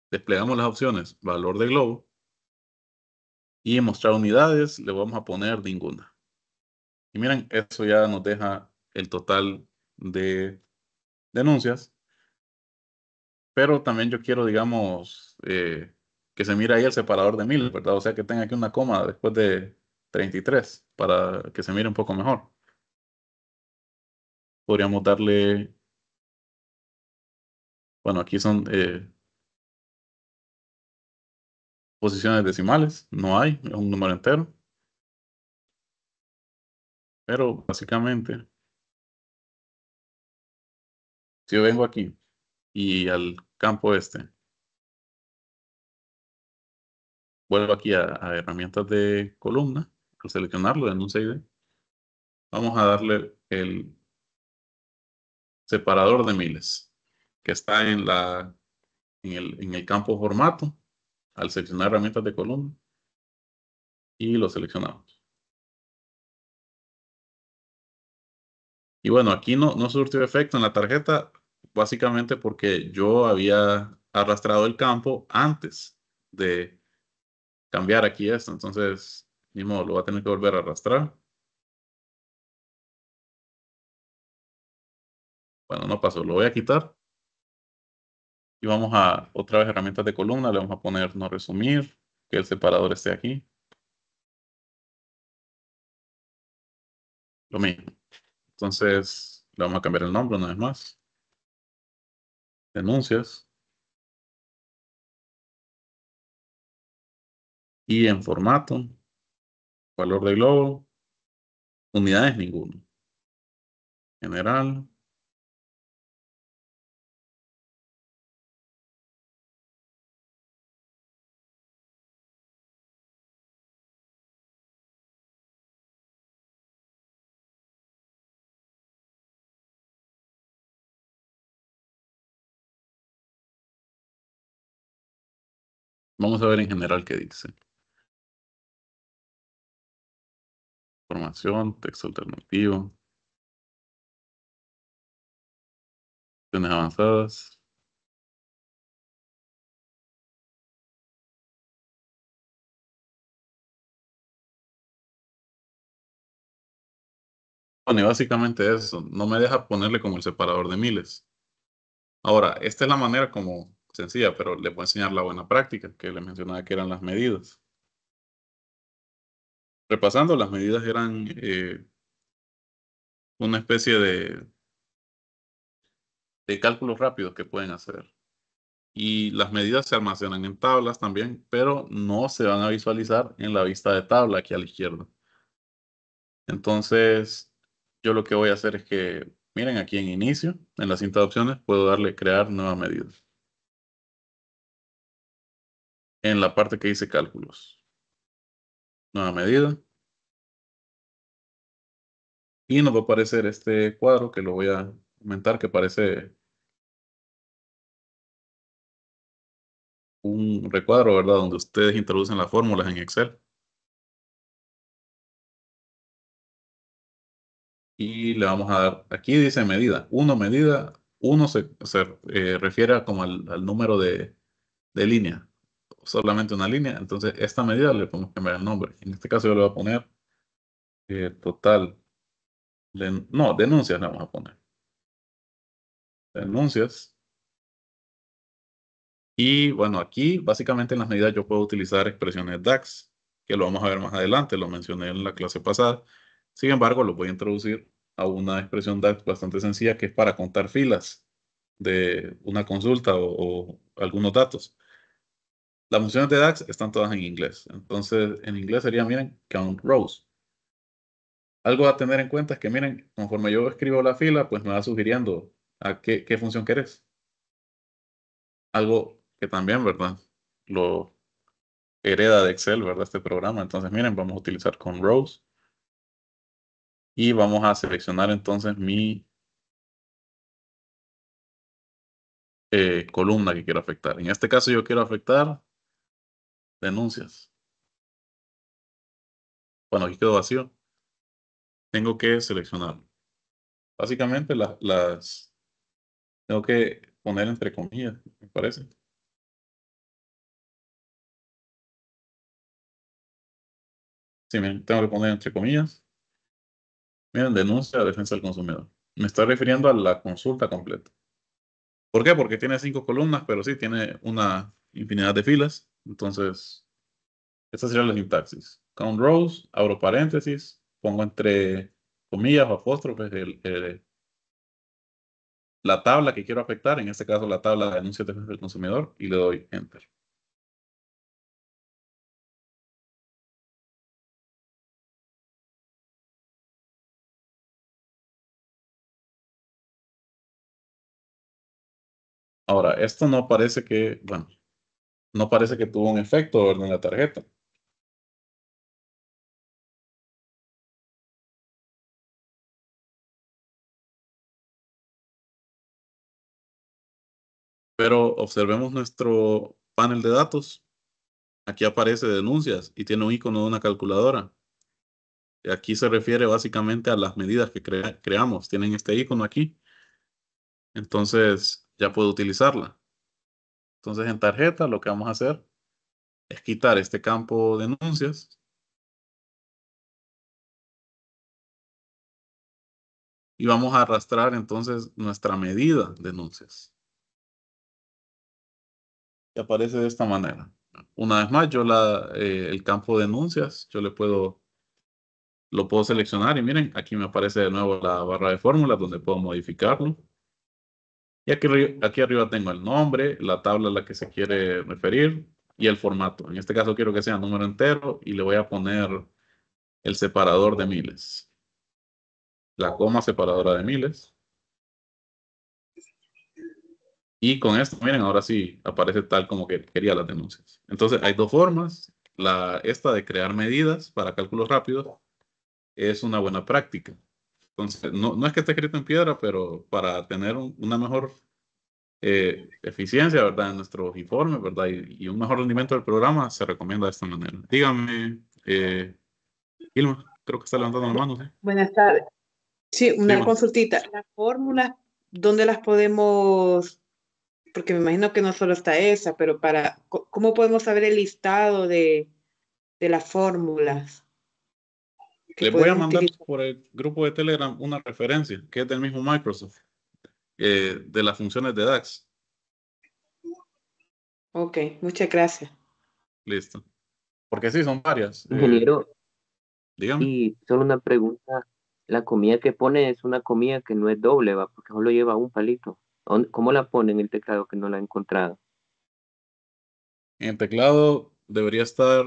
Desplegamos las opciones valor de globo. Y en mostrar unidades le vamos a poner ninguna. Y miren, eso ya nos deja el total de denuncias. Pero también yo quiero, digamos, que se mire ahí el separador de 1000, ¿verdad? O sea, que tenga aquí una coma después de 33 para que se mire un poco mejor. Podríamos darle, bueno, aquí son posiciones decimales, no hay, es un número entero. Pero básicamente, si yo vengo aquí y al campo este, vuelvo aquí a herramientas de columna, al seleccionarlo, denuncia ID, vamos a darle el separador de miles, que está en el campo formato, al seleccionar herramientas de columna, y lo seleccionamos. Y bueno, aquí no surtió efecto en la tarjeta, básicamente porque yo había arrastrado el campo antes de cambiar aquí esto. Entonces, ni modo, lo voy a tener que volver a arrastrar. Bueno, no pasó, lo voy a quitar. Y vamos a otra vez herramientas de columna, le vamos a poner no resumir, que el separador esté aquí. Lo mismo. Entonces, le vamos a cambiar el nombre una vez más. Denuncias. Y en formato, valor de globo, unidades ninguno. General. Vamos a ver en general qué dice. Información, texto alternativo. Opciones avanzadas. Bueno, y básicamente eso. No me deja ponerle como el separador de miles. Ahora, esta es la manera como sencilla, pero les voy a enseñar la buena práctica que les mencionaba que eran las medidas. Repasando, las medidas eran una especie de cálculos rápidos que pueden hacer. Y las medidas se almacenan en tablas también, pero no se van a visualizar en la vista de tabla aquí a la izquierda. Entonces, yo lo que voy a hacer es que, miren aquí en inicio, en la cinta de opciones, puedo darle crear nueva medida. En la parte que dice cálculos. Nueva medida. Y nos va a aparecer este cuadro que lo voy a aumentar, que parece un recuadro, ¿verdad? Donde ustedes introducen las fórmulas en Excel. Y le vamos a dar, aquí dice medida. Medida, se refiere a como al número de línea. Solamente una línea. Entonces, esta medida le podemos cambiar el nombre. En este caso yo le voy a poner total. No, denuncias le vamos a poner. Denuncias. Y bueno, aquí básicamente en las medidas yo puedo utilizar expresiones DAX, que lo vamos a ver más adelante, lo mencioné en la clase pasada. Sin embargo, lo voy a introducir a una expresión DAX bastante sencilla que es para contar filas de una consulta o algunos datos. Las funciones de DAX están todas en inglés. Entonces, en inglés sería, miren, count rows. Algo a tener en cuenta es que, miren, conforme yo escribo la fila, pues me va sugiriendo a qué función querés. Algo que también, ¿verdad? Lo hereda de Excel, ¿verdad? Este programa. Entonces, miren, vamos a utilizar con rows. Y vamos a seleccionar entonces mi columna que quiero afectar. En este caso yo quiero afectar denuncias. Bueno, aquí quedó vacío. Tengo que seleccionarlo. Básicamente las tengo que poner entre comillas, me parece. Sí, miren, tengo que poner entre comillas. Miren, denuncia de defensa del consumidor. Me estoy refiriendo a la consulta completa. ¿Por qué? Porque tiene 5 columnas, pero sí tiene una infinidad de filas. Entonces, esta sería la sintaxis. Count rows, abro paréntesis, pongo entre comillas o apóstrofes la tabla que quiero afectar, en este caso la tabla de denuncias de defensa del consumidor, y le doy Enter. Ahora, esto no parece que, bueno, no parece que tuvo un efecto, ¿verdad? En la tarjeta. Pero observemos nuestro panel de datos. Aquí aparece denuncias y tiene un icono de una calculadora. Y aquí se refiere básicamente a las medidas que creamos. Tienen este icono aquí. Entonces ya puedo utilizarla. Entonces en tarjeta lo que vamos a hacer es quitar este campo denuncias y vamos a arrastrar entonces nuestra medida denuncias. Y aparece de esta manera. Una vez más, el campo denuncias, lo puedo seleccionar y miren, aquí me aparece de nuevo la barra de fórmulas donde puedo modificarlo. Y aquí arriba tengo el nombre, la tabla a la que se quiere referir y el formato. En este caso quiero que sea número entero y le voy a poner el separador de miles. La coma separadora de miles. Y con esto, miren, ahora sí aparece tal como que quería las denuncias. Entonces hay dos formas. Esta de crear medidas para cálculos rápidos es una buena práctica. Entonces, no es que esté escrito en piedra, pero para tener una mejor eficiencia, ¿verdad? En nuestros informes, ¿verdad? Y un mejor rendimiento del programa, se recomienda de esta manera. Dígame, Ilma, creo que está levantando la mano, ¿sí? Buenas tardes. Sí, una Dígame. consultita. Las fórmulas, ¿dónde las podemos? Porque me imagino que no solo está esa, pero ¿cómo podemos saber el listado de las fórmulas que Les voy a podemos mandar utilizar? por el grupo de Telegram una referencia que es del mismo Microsoft, de las funciones de DAX. Ok, muchas gracias. Listo. Porque sí, son varias. Ingeniero, Dígame. y solo una pregunta. La comida que pone es una comida que no es doble, ¿va? Porque solo lleva un palito. ¿Cómo la pone en el teclado que no la he encontrado? En el teclado debería estar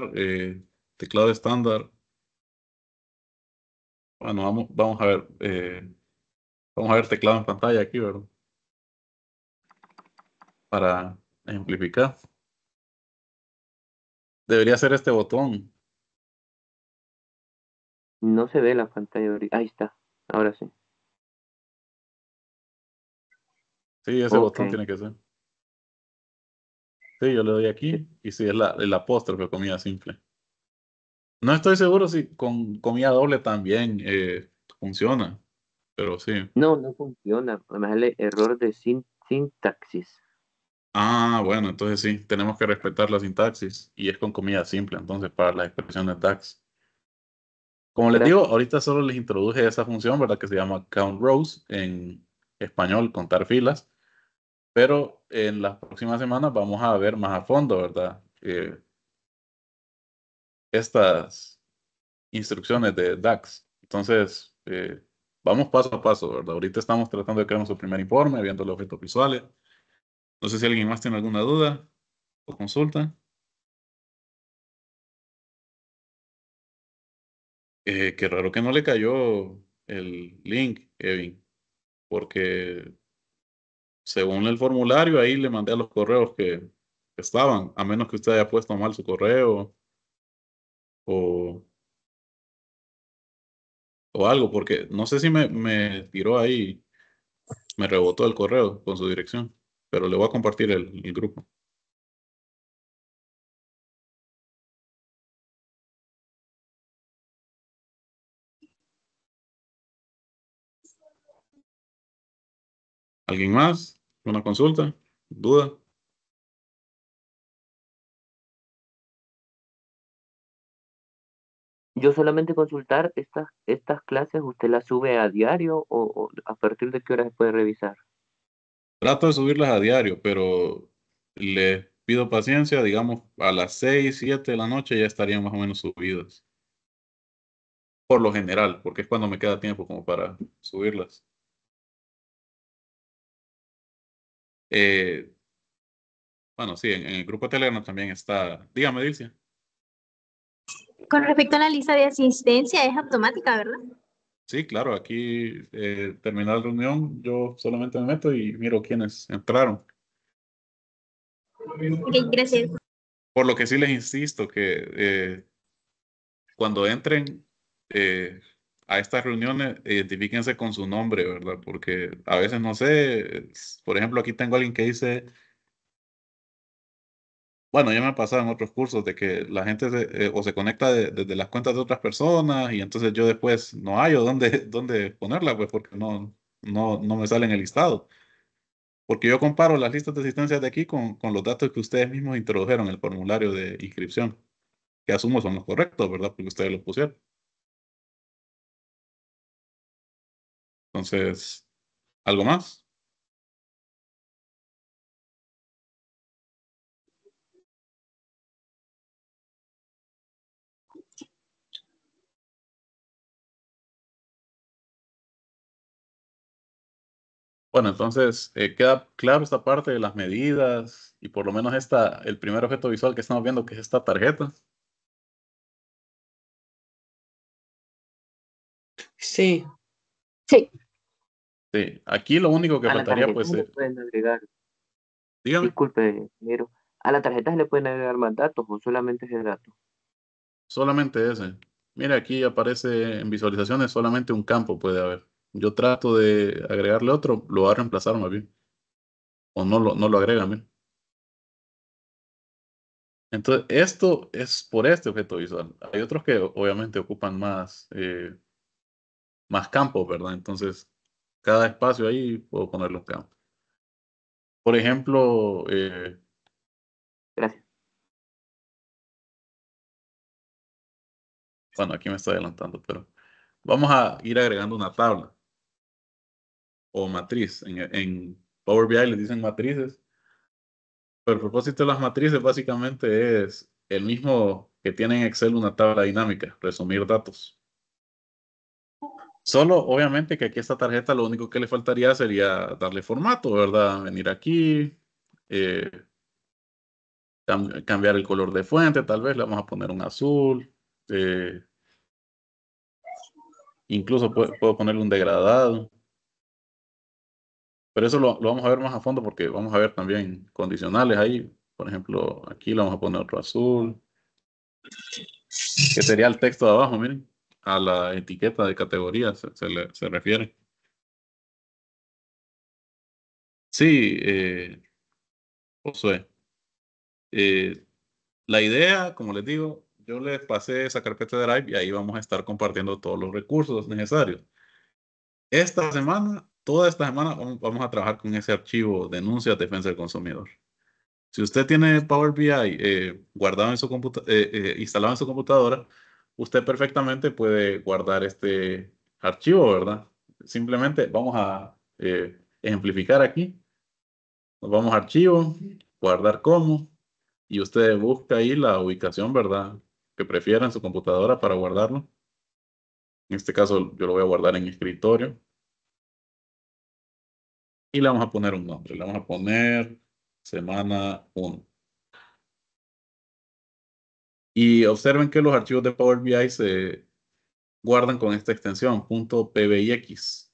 teclado estándar. Bueno, vamos a ver. Vamos a ver teclado en pantalla aquí, ¿verdad? Para ejemplificar. Debería ser este botón. No se ve la pantalla ahorita. Ahí está. Ahora sí. Sí, ese Ok. botón tiene que ser. Sí, yo le doy aquí y sí, es el apóstrofe, comida simple. No estoy seguro si con comida doble también funciona, pero sí. No, no funciona. Además, el error de sintaxis. Ah, bueno, entonces sí, tenemos que respetar la sintaxis y es con comida simple, entonces para las expresiones DAX. Como les digo, Gracias. ahorita solo les introduje esa función, ¿verdad? Que se llama count rows en español, contar filas, pero en las próximas semanas vamos a ver más a fondo, ¿verdad? Estas instrucciones de DAX. Entonces, vamos paso a paso, ¿verdad? Ahorita estamos tratando de crear nuestro primer informe, viendo los objetos visuales. No sé si alguien más tiene alguna duda o consulta. Qué raro que no le cayó el link, Evin, porque según el formulario ahí le mandé a los correos que estaban, a menos que usted haya puesto mal su correo o, o algo, porque no sé si me tiró ahí, me rebotó el correo con su dirección, pero le voy a compartir el grupo. ¿Alguien más? ¿Una consulta? ¿Duda? Yo solamente consultar estas clases, ¿usted las sube a diario o a partir de qué hora se puede revisar? Trato de subirlas a diario, pero les pido paciencia, digamos, a las 6, 7 de la noche ya estarían más o menos subidas. Por lo general, porque es cuando me queda tiempo como para subirlas. Eh, bueno, sí, en el grupo de Telegram también está. Dígame, Dilcia. Con respecto a la lista de asistencia, es automática, ¿verdad? Sí, claro, aquí terminada la reunión, yo solamente me meto y miro quiénes entraron. Ok, gracias. Por lo que sí les insisto que cuando entren eh, a estas reuniones, identifíquense con su nombre, ¿verdad? Porque a veces no sé, por ejemplo, aquí tengo a alguien que dice, bueno, ya me ha pasado en otros cursos de que la gente o se conecta desde las cuentas de otras personas y entonces yo después no hallo dónde ponerla, pues porque no me sale en el listado. Porque yo comparo las listas de asistencia de aquí con los datos que ustedes mismos introdujeron en el formulario de inscripción, que asumo son los correctos, ¿verdad? Porque ustedes los pusieron. Entonces, ¿algo más? Bueno, entonces queda claro esta parte de las medidas y por lo menos el primer objeto visual que estamos viendo, que es esta tarjeta. Sí. Sí. Sí, aquí lo único que A la faltaría, tarjeta pues, se le pueden agregar, dígame, disculpe, Nero, a la tarjeta se le pueden agregar más datos o solamente ese dato. solamente ese. Mira, aquí aparece en visualizaciones solamente un campo puede haber. Yo trato de agregarle otro, lo va a reemplazar más bien. O no lo agrega, mira. Entonces, esto es por este objeto visual. Hay otros que obviamente ocupan más campos, ¿verdad? Entonces, cada espacio ahí puedo ponerle un campo. Por ejemplo, Gracias. bueno, aquí me estoy adelantando, pero vamos a ir agregando una tabla o matriz. En Power BI les dicen matrices, pero el propósito de las matrices básicamente es el mismo que tiene en Excel una tabla dinámica, resumir datos. Solo, obviamente, que aquí a esta tarjeta lo único que le faltaría sería darle formato, ¿verdad? Venir aquí, eh, cambiar el color de fuente, tal vez le vamos a poner un azul, eh, incluso puedo ponerle un degradado, pero eso lo vamos a ver más a fondo porque vamos a ver también condicionales ahí. Por ejemplo, aquí le vamos a poner otro azul, que sería el texto de abajo, miren, a la etiqueta de categoría se refiere. Sí, Josué. La idea, como les digo, yo les pasé esa carpeta de Drive y ahí vamos a estar compartiendo todos los recursos necesarios. Esta semana, toda esta semana, vamos a trabajar con ese archivo denuncias defensa del consumidor. Si usted tiene Power BI guardado en su instalado en su computadora, usted perfectamente puede guardar este archivo, ¿verdad? Simplemente vamos a ejemplificar aquí. Nos vamos a archivo, guardar como, y usted busca ahí la ubicación, ¿verdad? Que prefiera en su computadora para guardarlo. En este caso, yo lo voy a guardar en escritorio. Y le vamos a poner un nombre. Le vamos a poner semana 1. Y observen que los archivos de Power BI se guardan con esta extensión, .pbix.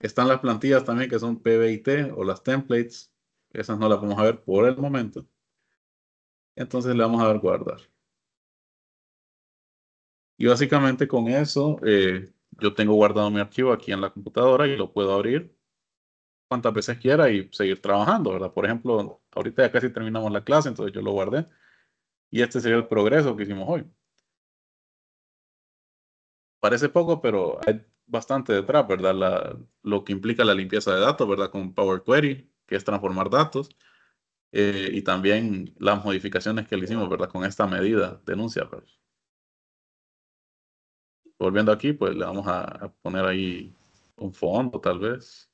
Están las plantillas también que son pbit o las templates. Esas no las vamos a ver por el momento. Entonces le vamos a dar guardar. Y básicamente con eso, yo tengo guardado mi archivo aquí en la computadora y lo puedo abrir cuantas veces quiera y seguir trabajando, ¿verdad? Por ejemplo, ahorita ya casi terminamos la clase, entonces yo lo guardé. Y este sería el progreso que hicimos hoy. Parece poco, pero hay bastante detrás, ¿verdad? Lo que implica la limpieza de datos, ¿verdad? Con Power Query, que es transformar datos. Y también las modificaciones que le hicimos, ¿verdad? Con esta medida, denuncia, pues. Volviendo aquí, pues le vamos a poner ahí un fondo, tal vez.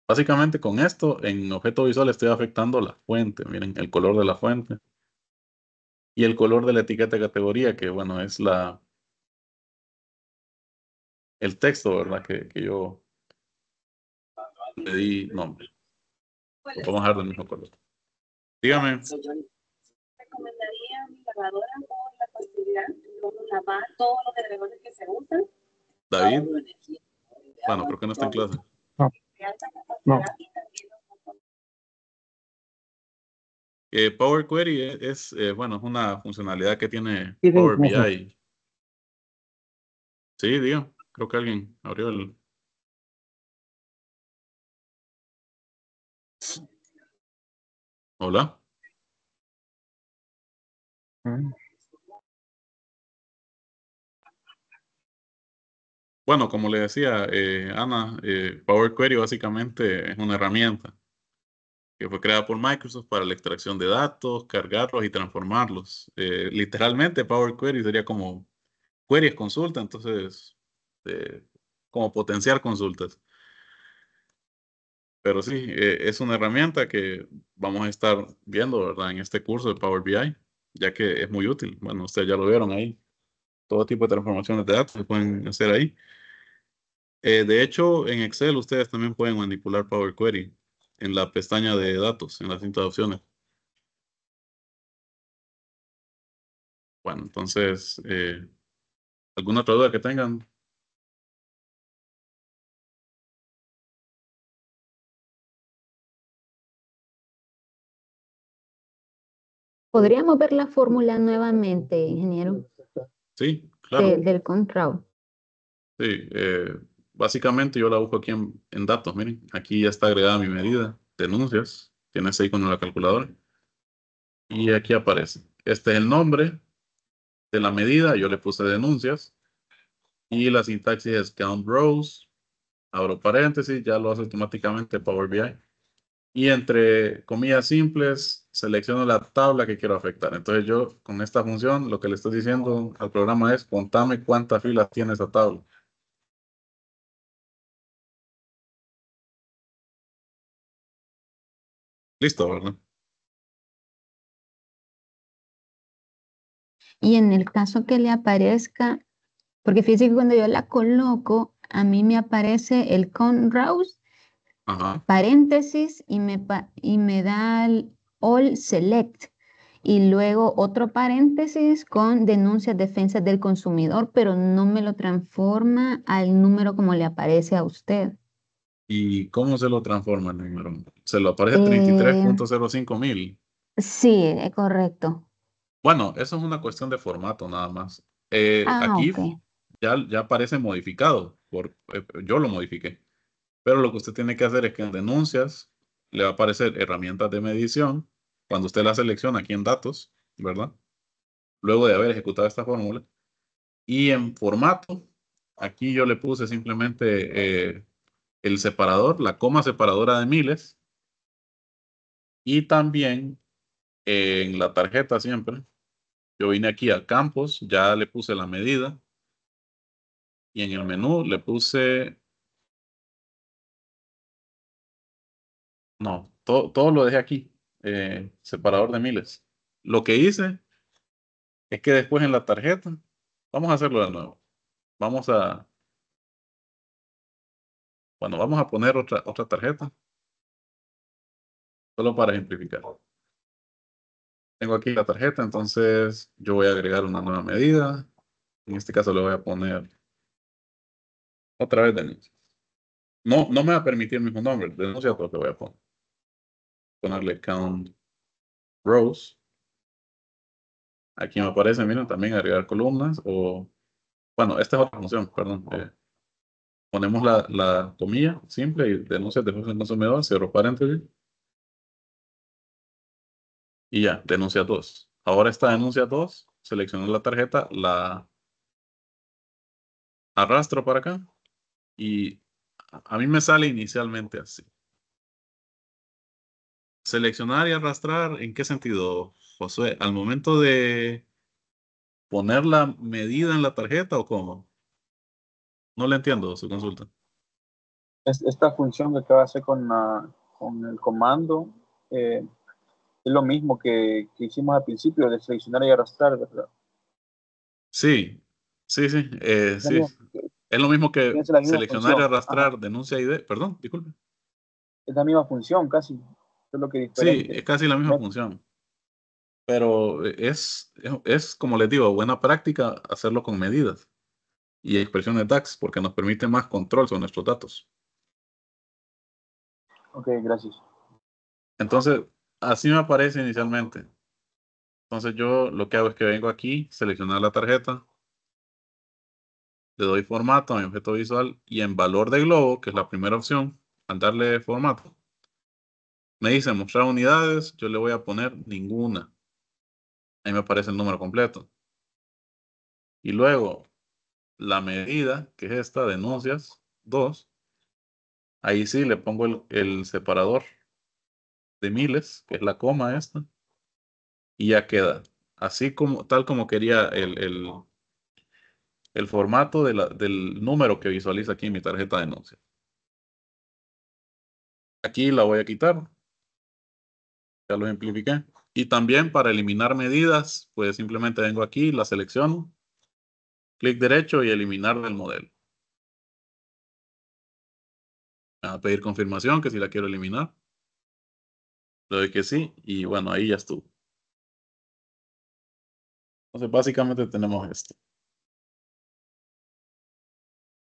Básicamente con esto, en objeto visual estoy afectando la fuente. Miren, el color de la fuente. Y el color de la etiqueta de categoría, que bueno, es el texto, ¿verdad? Que yo le di nombre. Lo podemos dejar del mismo color. Dígame. Recomendaría mi lavadora por la facilidad de lavar todos los agregados que se usan. David. Bueno, creo que no está en clase. No. Power Query es una funcionalidad que tiene Sí, Power no sé. BI. Sí, digo, creo que alguien abrió el... Hola. Bueno, como le decía Ana, Power Query básicamente es una herramienta que fue creada por Microsoft para la extracción de datos, cargarlos y transformarlos. Literalmente Power Query sería como queries consulta, entonces como potenciar consultas. Pero sí, es una herramienta que vamos a estar viendo, ¿verdad? En este curso de Power BI, ya que es muy útil. Bueno, ustedes ya lo vieron ahí. Todo tipo de transformaciones de datos se pueden hacer ahí. De hecho, en Excel ustedes también pueden manipular Power Query en la pestaña de datos, en la cinta de opciones. Bueno, entonces, ¿alguna otra duda que tengan? ¿Podríamos ver la fórmula nuevamente, ingeniero? Sí, claro. Del control. Sí, básicamente yo la busco aquí en datos. Miren, aquí ya está agregada mi medida, denuncias. Tienes ahí con la calculadora. Y aquí aparece. Este es el nombre de la medida. Yo le puse denuncias. Y la sintaxis es count rows. Abro paréntesis. Ya lo hace automáticamente Power BI. Y entre comillas simples, selecciono la tabla que quiero afectar. Entonces yo con esta función lo que le estoy diciendo al programa es contame cuántas filas tiene esa tabla. Listo, ¿verdad? Y en el caso que le aparezca, porque fíjese que cuando yo la coloco, a mí me aparece el con rows, Ajá. paréntesis, y me da el all select. Y luego otro paréntesis con denuncias, defensas del consumidor, pero no me lo transforma al número como le aparece a usted. ¿Y cómo se lo transforma el número? Se lo aparece Eh, 33.05 mil. sí, es correcto. Bueno, eso es una cuestión de formato nada más. Aquí Ok. ya aparece modificado. Yo lo modifiqué. Pero lo que usted tiene que hacer es que en denuncias le va a aparecer herramientas de medición cuando usted la selecciona aquí en datos, ¿verdad? Luego de haber ejecutado esta fórmula. Y en formato, aquí yo le puse simplemente el separador, la coma separadora de miles. Y también en la tarjeta siempre, yo vine aquí a campos, ya le puse la medida. Y en el menú le puse, no, todo lo dejé aquí, separador de miles. Lo que hice es que después en la tarjeta, vamos a hacerlo de nuevo. Vamos a poner otra tarjeta, solo para ejemplificar. Tengo aquí la tarjeta, entonces yo voy a agregar una nueva medida. En este caso le voy a poner otra vez denuncia. No me va a permitir el mismo nombre, denuncia, pero que voy a ponerle count rows. Aquí me aparece, miren, también agregar columnas o, bueno, esta es otra función, perdón. Ponemos la comilla simple y denuncias de flujo del consumidor, cierro paréntesis. Y ya, denuncia 2. Ahora esta denuncia 2, selecciono la tarjeta, la arrastro para acá y a mí me sale inicialmente así. Seleccionar y arrastrar, ¿en qué sentido, Josué? ¿Al momento de poner la medida en la tarjeta o cómo? No le entiendo su consulta. Esta función que acaba de hacer con el comando es lo mismo que hicimos al principio, de seleccionar y arrastrar, ¿verdad? Sí. Sí. Es lo mismo que Es la misma seleccionar y función. arrastrar, Ajá. denuncia ID. Perdón, disculpe. Es la misma función, casi. Es lo que es Sí, diferente. es casi la misma función. Pero es, como les digo, buena práctica hacerlo con medidas y expresiones DAX porque nos permite más control sobre nuestros datos. Ok, gracias. Entonces, así me aparece inicialmente. Entonces yo lo que hago es que vengo aquí, seleccionar la tarjeta, le doy formato a mi objeto visual y en valor de globo, que es la primera opción, al darle formato, me dice mostrar unidades, yo le voy a poner ninguna. Ahí me aparece el número completo. Y luego la medida, que es esta, denuncias 2, ahí sí le pongo el separador de miles, que es la coma esta, y ya queda. Así como, tal como quería el formato del número que visualiza aquí en mi tarjeta de denuncia. Aquí la voy a quitar. Ya lo simplifiqué. Y también para eliminar medidas, pues simplemente vengo aquí, la selecciono, clic derecho y eliminar del modelo. Me va a pedir confirmación que si la quiero eliminar. Le doy que sí y bueno, ahí ya estuvo. Entonces básicamente tenemos esto.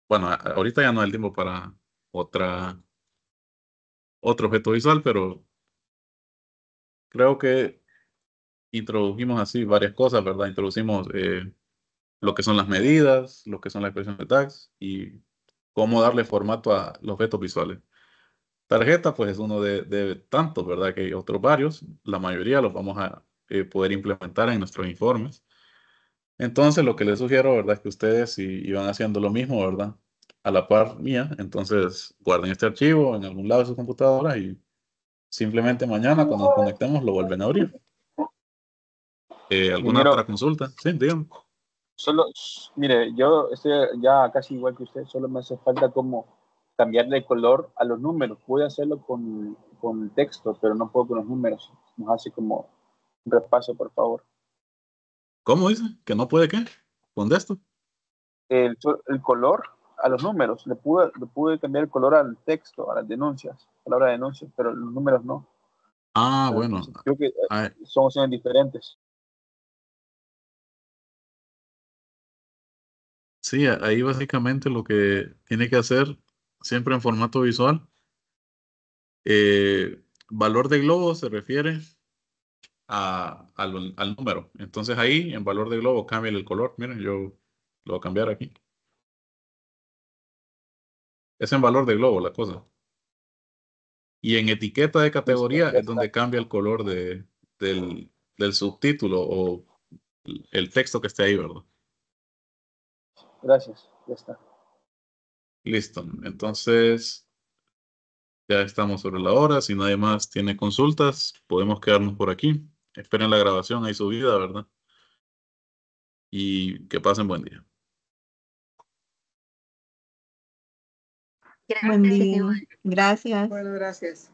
Bueno, ahorita ya no hay el tiempo para otro objeto visual, pero creo que introdujimos así varias cosas, ¿verdad? Introducimos lo que son las medidas, lo que son las expresiones de tags y cómo darle formato a los objetos visuales. Tarjeta, pues es uno de tantos, ¿verdad? Que hay otros varios. La mayoría los vamos a poder implementar en nuestros informes. Entonces, lo que les sugiero, ¿verdad? Es que ustedes si iban haciendo lo mismo, ¿verdad? A la par mía, entonces guarden este archivo en algún lado de su computadora y simplemente mañana cuando nos conectemos lo vuelven a abrir. ¿Alguna Ingeniero, otra consulta? Sí, díganme. Mire, yo estoy ya casi igual que usted, solo me hace falta como cambiarle el color a los números. Puedo hacerlo con el texto, pero no puedo con los números. Nos hace como un repaso, por favor. ¿Cómo dice? ¿Que no puede qué? ¿Con esto? El color a los números. Le pude cambiar el color al texto, a las denuncias, palabra de denuncias, pero los números no. Bueno. Entonces, creo que Ah, son opciones diferentes. sí, ahí básicamente lo que tiene que hacer siempre en formato visual. Valor de globo se refiere al número. Entonces ahí en valor de globo cambia el color. Miren, yo lo voy a cambiar aquí. Es en valor de globo la cosa. Y en etiqueta de categoría ya es donde está. cambia el color del subtítulo o el texto que esté ahí, ¿verdad? Gracias, ya está. Listo. Entonces, ya estamos sobre la hora. Si nadie más tiene consultas, podemos quedarnos por aquí. Esperen la grabación ahí subida, ¿verdad? Y que pasen buen día. Buen Gracias, día. igual. Gracias. Bueno, gracias.